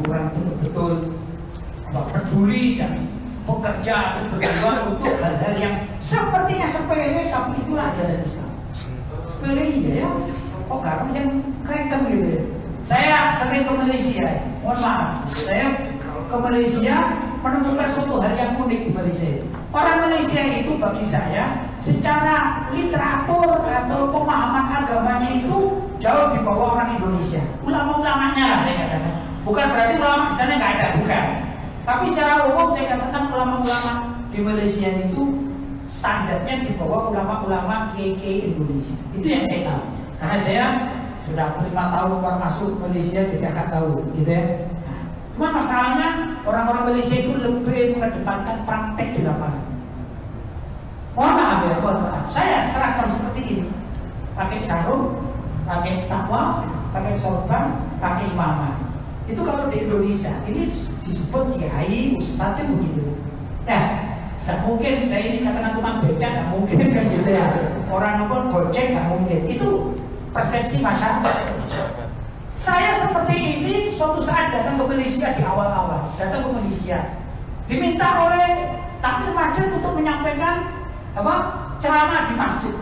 kurang betul-betul peduli dan bekerja atau berjuang untuk hal-hal yang sepertinya sepele, tapi itulah ajaran Islam. Sepele ya. Oh karena yang keren gitu ya. Saya sering ke Malaysia, mohon maaf, saya ke Malaysia menemukan suatu hal yang unik di Malaysia. Orang Malaysia itu bagi saya secara literatur atau pemahaman agamanya itu jauh di bawah orang Indonesia. Ulama-ulamanya lah saya katakan. Bukan berarti ulama di sana nggak ada, bukan. Tapi secara umum saya katakan ulama-ulama di Malaysia itu standarnya di bawah ulama-ulama kiai Indonesia. Itu yang saya tahu. Karena saya sudah 5 tahun keluar masuk Malaysia, jadi agak tahu, gitu ya. Nah, cuma masalahnya orang-orang Malaysia itu lebih mengedepankan praktek di lapangan. Mohon maaf ya, mohon maaf. Saya seragam seperti ini, pakai sarung, pakai takwa, pakai sorban, pakai imamah. Itu kalau di Indonesia, ini disebut kiai, ustadz kan begitu. Nah, tidak mungkin saya ini katakan tukang beca, tidak mungkin kan gitu ya. Orang pun gojek tidak mungkin. Itu persepsi masyarakat. Saya seperti ini suatu saat datang ke Malaysia di awal-awal, datang ke Malaysia, diminta oleh takmir masjid untuk menyampaikan ceramah di masjid.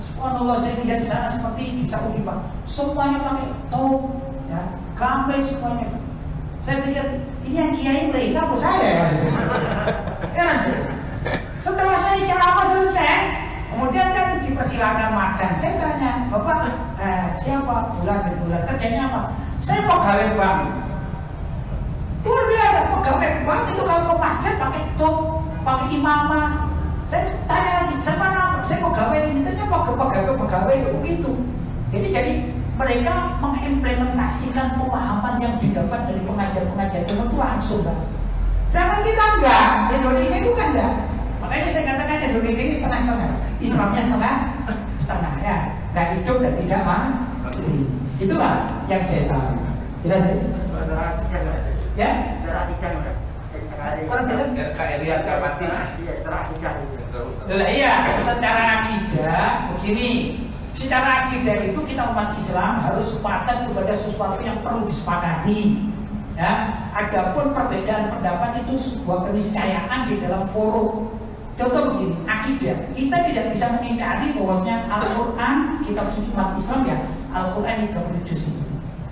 Subhanallah, saya lihat di sana seperti di Saudi Pak, semuanya pakai toh, ya, gamis semuanya. Saya pikir ini yang kiai mereka apa saya ya? Setelah saya ceramah selesai, kemudian kan dipersilakan makan. Saya tanya, Bapak siapa? Bulan bin Bulan, kerjanya apa? Saya pegawai bank. Luar biasa, pegawai bank itu kalau ke masjid pakai toh, pakai imamah. Saya tanya lagi, saya mana? Saya pegawai ini, ternyata pegawai begitu. Jadi mereka mengimplementasikan pemahaman yang didapat dari pengajar-pengajar itu langsung, Pak. Sedangkan kita enggak, Indonesia itu kan enggak. Makanya saya katakan Indonesia ini setengah-setengah, Islamnya setengah ya, nggak hidup dan tidak mati. Itulah yang saya tahu. Jelas ya? Ya? Orang bilang KRI harga mati. Iya, secara akidah begini. Secara akidah itu kita umat Islam harus sepakat kepada sesuatu yang perlu disepakati. Ya, adapun perbedaan pendapat itu sebuah keniscayaan di dalam forum. Contoh begini, akidah kita tidak bisa mengingkari bahwasanya Al-Quran, kitab suci umat Islam ya, Al-Quran 30 juz itu.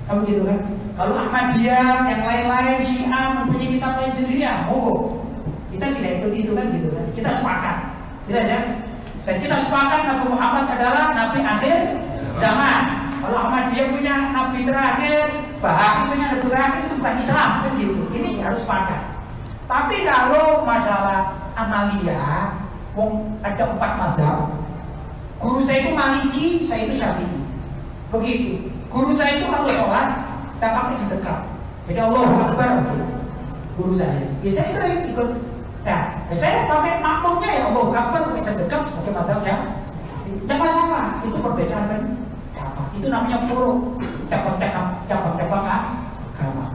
Kamu gitu kan? Kalau Ahmadiyah, yang lain-lain, Syiah mempunyai kitab lain sendiri ya, monggo. Kita tidak ikut itu kan gitu kan? Kita sepakat, jelas ya? Dan kita sepakat Nabi Muhammad adalah Nabi akhir zaman. Kalau Ahmadiyah punya Nabi terakhir, Baha'i punya Nabi terakhir, itu bukan Islam kan gitu. Ini harus sepakat. Tapi kalau masalah Amalia, ada 4 mazhab. Guru saya itu Maliki, saya itu Syafi'i. Begitu. Guru saya itu kalau sholat, tak pakai sedekah. Jadi Allahu Akbar begitu. Guru saya. Ya saya sering ikut. Nah, saya pakai makmumnya ya Allahu Akbar, pakai sedekah sebagai mazhab Syafi'i. Tidak masalah. Itu perbedaan pendapat. Itu namanya furu', cabang-cabang agama.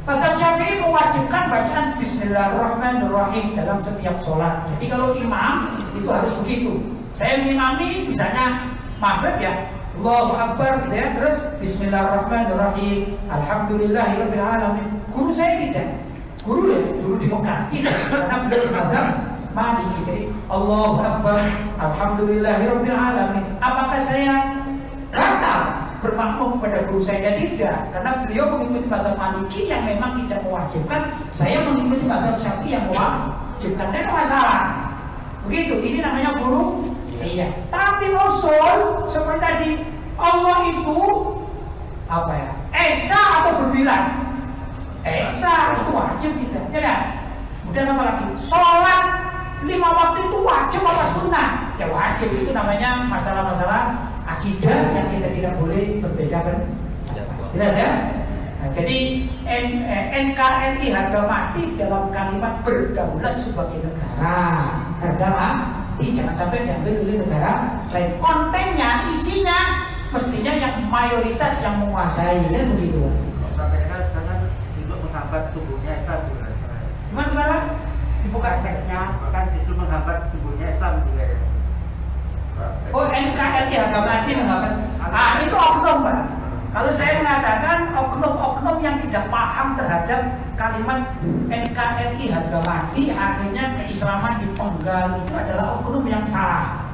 Mazhab Syafi'i mewajibkan bacaan Bismillahirrahmanirrahim dalam setiap sholat. Jadi kalau imam itu harus begitu. Saya mengimami misalnya maghrib ya, Allahu Akbar gitu ya, terus Bismillahirrahmanirrahim, Alhamdulillahirabbil alamin. Guru saya tidak. Guru di Mekah tidak, karena beliau mazhab Maliki. Jadi Allahu Akbar, Alhamdulillahirabbil alamin. Apakah saya batal bermakmum kepada guru saya? Tidak, karena beliau mengikuti mazhab Maliki yang memang tidak mewajibkan. Saya mengikuti mazhab Syafi'i yang mewajibkan. Tidak ada masalah. Begitu, ini namanya guru. Iya. Tapi Rasul seperti tadi, Allah itu apa ya? Esa atau berbilang? Esa itu wajib kita. Ya. Kemudian apa lagi? Sholat 5 waktu itu wajib apa sunnah? Ya wajib. Itu namanya masalah-masalah akidah yang kita tidak boleh berbeda pendapat. Jelas ya? Nah, jadi NKRI harga mati dalam kalimat berdaulat sebagai negara. Harga mati jangan sampai diambil oleh negara lain. Kontennya, isinya mestinya yang mayoritas yang menguasai, ya begitu. Jangan untuk menghambat tubuhnya Islam juga. Gimana? Dibuka seksnya akan justru menghambat tubuhnya Islam juga ya. Oh, NKRI harga mati menghambat. Itu oknum, Pak. Kalau saya mengatakan oknum-oknum yang tidak paham terhadap kalimat NKRI harga mati, akhirnya keislaman dipenggal, itu adalah oknum yang salah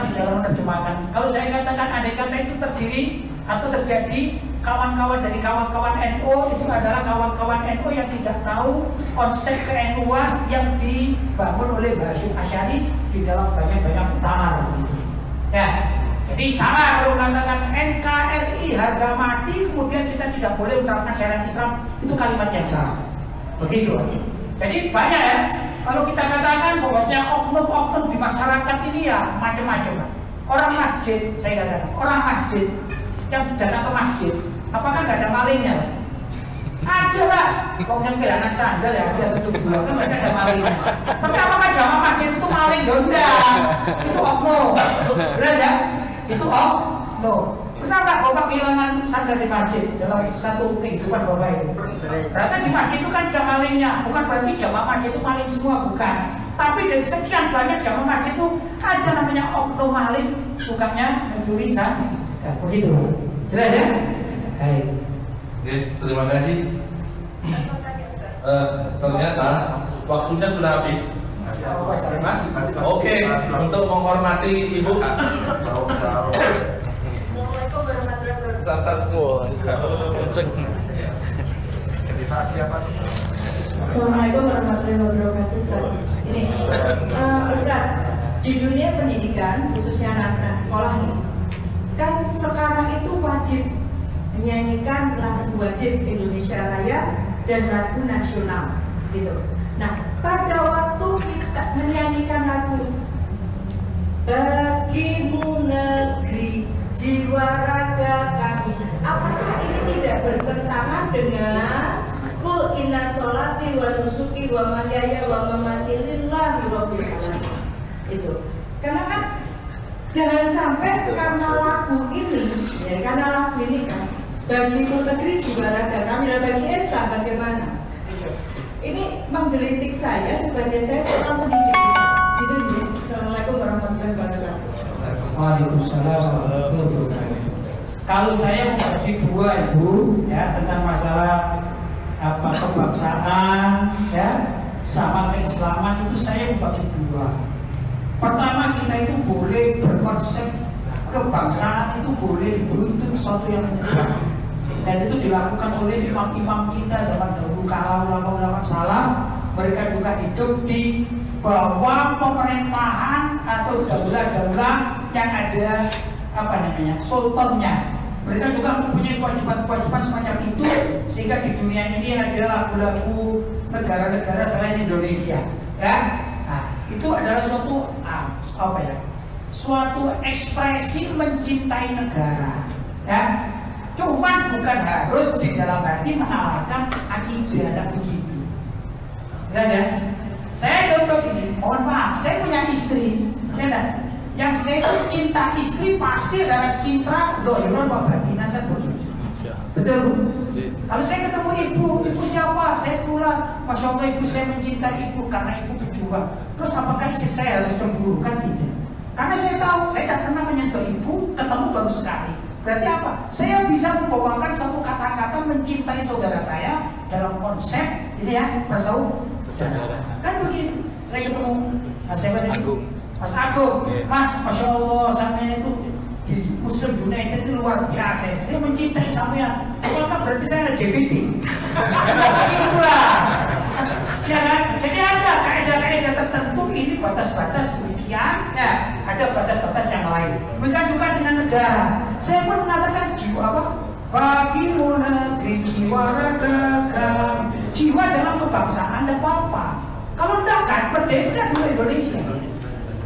di dalam menerjemahkan. Kalau saya katakan andai kata itu terdiri atau terjadi kawan-kawan dari kawan-kawan NU, itu adalah kawan-kawan NU yang tidak tahu konsep ke-NU-an yang dibangun oleh Hasyim Asy'ari di dalam banyak-banyak muktamar. Ya. Jadi salah kalau mengatakan NKRI harga mati, kemudian kita tidak boleh menerapkan syariat Islam, itu kalimat yang salah. Begitu. Jadi banyak ya. Kalau kita katakan bahwasanya oknum-oknum di masyarakat ini ya macam-macam. Orang masjid, saya katakan orang masjid yang datang ke masjid, apakah nggak ada malingnya? Ada lah. Kok yang kehilangan sandal ya dia satu dua kan mereka ada malingnya. Tapi apakah jamaah masjid itu maling? Enggak. Itu oknum. Jelas ya? Itu oknum. Pernah nggak Bapak kehilangan sandal di masjid dalam satu kehidupan Bapak itu? Berarti di masjid itu kan ada malingnya. Bukan berarti jamaah masjid itu maling semua, bukan. Tapi dari sekian banyak jamaah masjid itu ada namanya oknum maling, sukanya mencuri sandal. Ya, begitu. Jelas ya? Baik. Oke, terima kasih. Ternyata waktunya sudah habis. Oke, untuk menghormati Ibu. Assalamualaikum warahmatullahi wabarakatuh. Ustaz. Ini, Ustaz, di dunia pendidikan khususnya anak-anak sekolah nih, kan sekarang itu wajib menyanyikan lagu wajib Indonesia Raya dan lagu nasional, gitu. Nah, pada waktu kita menyanyikan lagu Bagimu Negeri Jiwa Raga Kami, apakah ini tidak bertentangan dengan Kul inna sholati wa nusuki wa mahyaya wa mamati lillahi rabbil alamin? Itu. Karena kan jangan sampai karena lagu ini, ya karena lagu ini kan Bagimu Negeri Jiwa Raga Kami, dan bagi Esa bagaimana? Ini menggelitik saya sebagai saya seorang pendidik. Itu ya. Assalamualaikum warahmatullahi wabarakatuh. Waalaikumsalam warahmatullahi wabarakatuh. Kalau saya membagi dua Ibu ya tentang masalah kebangsaan ya sama keislaman itu saya membagi dua. Pertama, kita itu boleh berkonsep kebangsaan itu boleh Ibu, itu sesuatu yang mudah. Dan itu dilakukan oleh imam-imam kita zaman dahulu kala, ulama-ulama salaf. Mereka juga hidup di bawah pemerintahan atau daulah-daulah yang ada sultannya. Mereka juga mempunyai kewajiban-kewajiban semacam itu, sehingga di dunia ini ada lagu-lagu negara-negara selain Indonesia. Ya, nah, itu adalah suatu suatu ekspresi mencintai negara. Ya. Cuman bukan harus di dalam arti mengalahkan akidah dan begitu. Jelas ya? Saya contoh ini, mohon maaf, saya punya istri, ya, yang saya itu cinta istri pasti adalah cinta dohiron wa batinan dan begitu. Betul Bu? Kalau saya ketemu ibu siapa? Saya pulang, Masya Allah ibu saya mencintai ibu karena ibu berjuang. Terus apakah istri saya harus cemburu? Kan tidak. Karena saya tahu, saya tidak pernah menyentuh ibu, ketemu baru sekali. Berarti apa? Saya bisa membawakan satu kata-kata mencintai saudara saya dalam konsep ini ya persaudaraan. Kan begitu. Saya ketemu Mas Agung. Mas Agung, Mas, Masya Allah sampean itu di Muslim United itu luar biasa. Saya mencintai sampean. Apakah berarti saya LGBT? Itulah. Ya kan? Jadi ada kaidah-kaidah tertentu, ini batas-batas demikian. Ya, ada batas-batas yang lain. Bukan juga dengan negara. Saya pun mengatakan jiwa apa? Bagimu negeri jiwa raga kami. Jiwa dalam kebangsaan tidak apa-apa. Kalau tidak kan merdeka dulu Indonesia.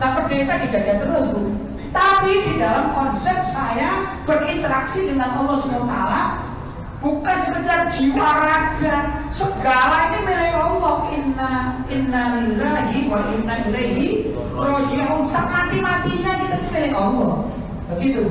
Nah merdeka dijajah terus Bu. Tapi di dalam konsep saya berinteraksi dengan Allah SWT, bukan sekedar jiwa raga. Segala ini milik Allah. Inna lillahi wa inna ilaihi raji'un. Mati-matinya kita itu milik Allah. Begitu.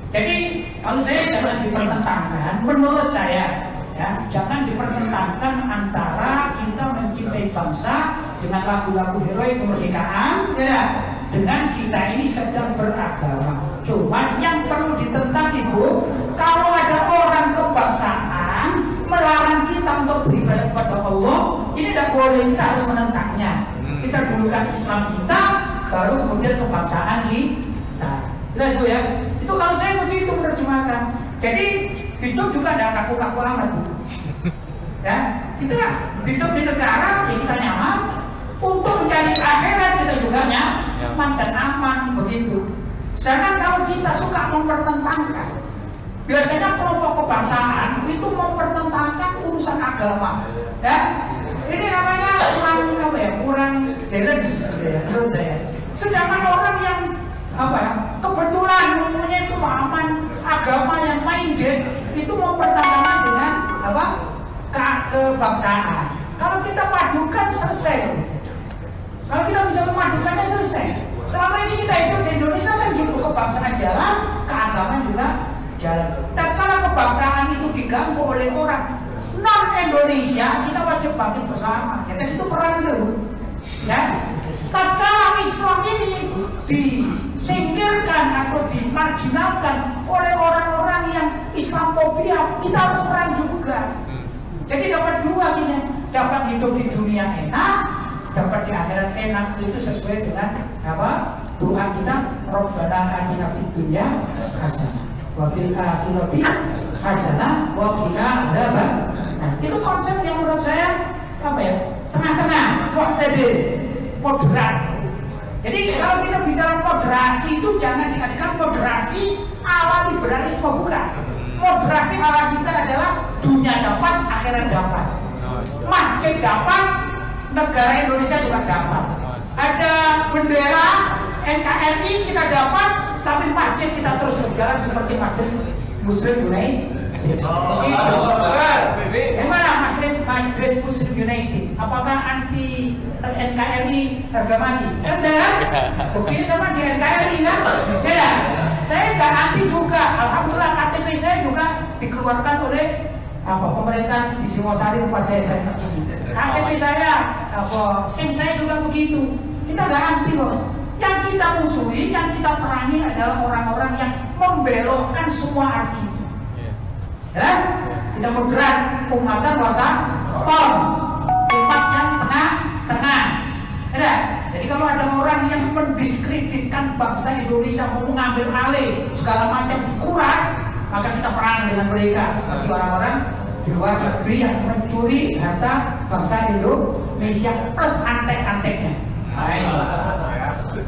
Jadi kalau saya jangan dipertentangkan, menurut saya ya, jangan dipertentangkan antara kita mencintai bangsa dengan lagu-lagu heroik kemerdekaan, ya, dengan kita ini sedang beragama. Cuman yang perlu ditentang Ibu, kalau ada orang kebangsaan melarang kita untuk beribadah kepada Allah, ini tidak boleh, kita harus menentangnya. Kita dulukan Islam kita, baru kemudian kebangsaan kita. Jelas Bu ya? Itu kalau saya begitu menerjemahkan. Jadi hidup juga tidak kaku-kaku amat Bu. Ya, kita hidup di negara yang kita nyaman, untuk mencari akhirat kita juga nyaman dan aman begitu. Sedangkan kalau kita suka mempertentangkan, biasanya kelompok kebangsaan itu mempertentangkan urusan agama. Ya, balance gitu ya, menurut saya. Sedangkan orang yang kebetulan umumnya itu pemahaman agama yang minded itu mempertahankan dengan kebangsaan. Kalau kita padukan selesai. Kalau kita bisa memadukannya selesai. Selama ini kita hidup di Indonesia kan gitu, kebangsaan jalan, keagamaan juga jalan. Dan kalau kebangsaan itu diganggu oleh orang non Indonesia, kita wajib bangkit bersama. Ya kan itu perang itu, ya. Tatkala Islam ini disingkirkan atau dimarginalkan oleh orang-orang yang Islamofobia, kita harus perang juga. Jadi dapat dua gini, dapat hidup di dunia enak, dapat di akhirat enak. Itu sesuai dengan doa kita, Rabbana atina fid dunya hasanah wa fil akhirati hasanah wa qina adzaban. Nah, itu konsep yang menurut saya tengah-tengah, moderat. Jadi kalau kita bicara moderasi itu jangan dikatakan moderasi ala liberalisme, bukan. Moderasi ala kita adalah dunia dapat, akhirat dapat. Masjid dapat, negara Indonesia juga dapat. Ada bendera NKRI kita dapat, tapi masjid kita terus berjalan seperti masjid Muslim United. Gimana Majelis Muslim United? Apakah anti NKRI harga mati? Enggak. Buktinya sama di NKRI kan? Tidak. Saya nggak anti juga. Alhamdulillah KTP saya juga dikeluarkan oleh pemerintah di Singosari tempat saya ini. KTP saya, SIM saya juga begitu. Kita nggak anti kok. Yang kita musuhi, yang kita perangi adalah orang-orang yang membelokkan semua arti itu. Jelas? Kita moderat, umatan wasaton, umat yang tengah-tengah. Ada? Jadi kalau ada orang yang mendiskreditkan bangsa Indonesia, mau mengambil alih segala macam dikuras, maka kita perang dengan mereka seperti orang-orang di luar negeri yang mencuri harta bangsa Indonesia plus antek-anteknya.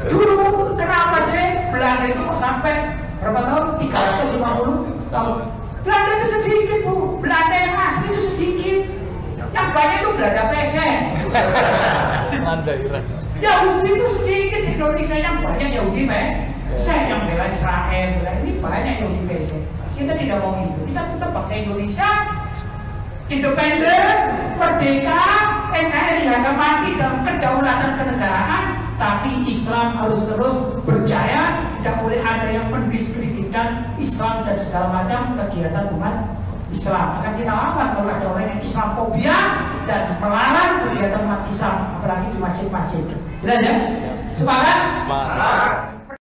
Dulu kenapa sih Belanda itu kok sampai berapa tahun? 350 tahun. Belanda itu sedikit Bu, Belanda yang asli itu sedikit. Yang banyak itu Belanda PSN. Yahudi itu sedikit, di Indonesia yang banyak Yahudi saya yang bela Israel, ini banyak Yahudi PSN. Kita tidak mau itu, kita tetap bangsa Indonesia independen, merdeka, NKRI harga mati dalam kedaulatan kenegaraan. Tapi Islam harus terus berjaya, tidak boleh ada yang mendiskreditkan Islam dan segala macam kegiatan umat Islam. Akan kita lawan kalau ada orang yang Islamofobia dan melarang kegiatan umat Islam, apalagi di masjid-masjid. Jelas ya? Sepakat? Sepakat.